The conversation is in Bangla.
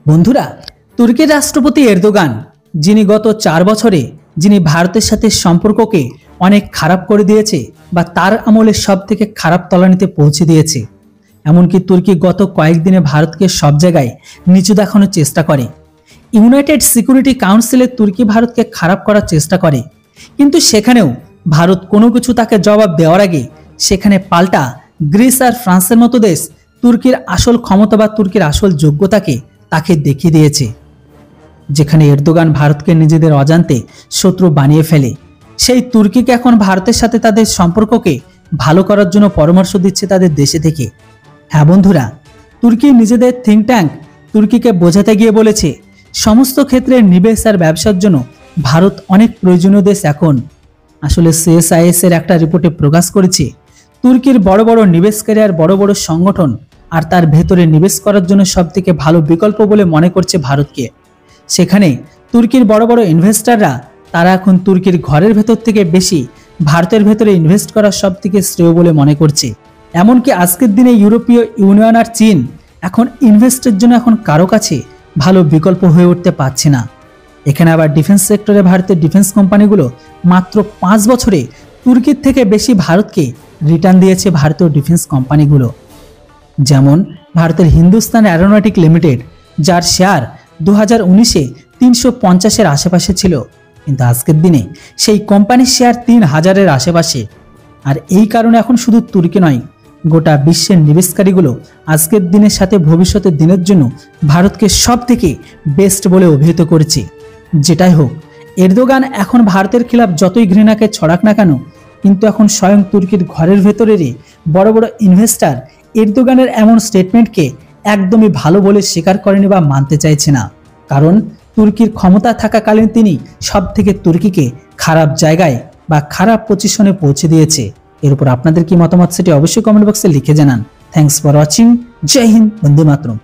বন্ধুরা, তুর্কির রাষ্ট্রপতি এরদোগান যিনি গত 4 বছরে যিনি ভারতের সাথে সম্পর্ককে অনেক খারাপ করে দিয়েছে বা তার আমলে সবথেকে খারাপ তলানিতে পৌঁছে দিয়েছে। এমনকি তুর্কি গত কয়েকদিনে ভারতকে সব জায়গায় নিচু দেখানোর চেষ্টা করে। ইউনাইটেড সিকিউরিটি কাউন্সিলে তুর্কি ভারতকে খারাপ করার চেষ্টা করে, কিন্তু সেখানেও ভারত কোনো কিছু তাকে জবাব দেওয়ার আগে সেখানে পাল্টা গ্রিস আর ফ্রান্সের মতো দেশ তুর্কির আসল ক্ষমতা বা তুর্কির আসল যোগ্যতাকে তাকে দেখিয়ে দিয়েছে। যেখানে এরদোগান ভারতকে নিজেদের অজান্তে শত্রু বানিয়ে ফেলে, সেই তুর্কিকে এখন ভারতের সাথে তাদের সম্পর্ককে ভালো করার জন্য পরামর্শ দিচ্ছে তাদের দেশে থেকে। হ্যাঁ বন্ধুরা, তুর্কি নিজেদের থিঙ্ক ট্যাঙ্ক তুর্কিকে বোঝাতে গিয়ে বলেছে সমস্ত ক্ষেত্রে নিবেশ আর ব্যবসার জন্য ভারত অনেক প্রয়োজনীয় দেশ। এখন আসলে সিএসআইএস এর একটা রিপোর্টে প্রকাশ করেছে তুর্কির বড় বড় নিবেশকারী আর বড় বড় সংগঠন আর তার ভেতরে নিবেশ করার জন্য সবথেকে ভালো বিকল্প বলে মনে করছে ভারতকে। সেখানে তুর্কির বড় বড় ইনভেস্টাররা তারা এখন তুর্কির ঘরের ভেতর থেকে বেশি ভারতের ভেতরে ইনভেস্ট করা সবথেকে শ্রেয় বলে মনে করছে। এমনকি আজকের দিনে ইউরোপীয় ইউনিয়ন আর চীন এখন ইনভেস্টের জন্য এখন কারো কাছে ভালো বিকল্প হয়ে উঠতে পারছে না। এখানে আবার ডিফেন্স সেক্টরে ভারতের ডিফেন্স কোম্পানিগুলো মাত্র 5 বছরে তুর্কির থেকে বেশি ভারতকে রিটার্ন দিয়েছে। ভারতীয় ডিফেন্স কোম্পানিগুলো যেমন ভারতের হিন্দুস্তান অ্যারোনটিক লিমিটেড, যার শেয়ার 2019-এ 350-এর আশেপাশে ছিল, কিন্তু আজকের দিনে সেই কোম্পানির শেয়ার 3000-এর আশেপাশে। আর এই কারণে এখন শুধু তুর্কি নয়, গোটা বিশ্বের নিবেশকারীগুলো আজকের দিনের সাথে ভবিষ্যতের দিনের জন্য ভারতকে সব থেকে বেস্ট বলে অভিহিত করেছে। যেটাই হোক, এরদোগান এখন ভারতের খিলাফ যতই ঘৃণাকে ছড়াক না কেন, কিন্তু এখন স্বয়ং তুর্কির ঘরের ভেতরেরই বড় বড় ইনভেস্টার এরদোগানের এমন স্টেটমেন্টকে একদমই ভালো বলে স্বীকার করেনি বা মানতে চাইছে না। কারণ তুর্কির ক্ষমতা থাকাকালীন তিনি সব থেকে তুর্কিকে খারাপ জায়গায় বা খারাপ পজিশনে পৌঁছে দিয়েছে। এর উপর আপনাদের কি মতামত সেটি অবশ্যই কমেন্ট বক্সে লিখে জানান। Thanks for watching. জয় হিন্দ, বন্দে মাতরম।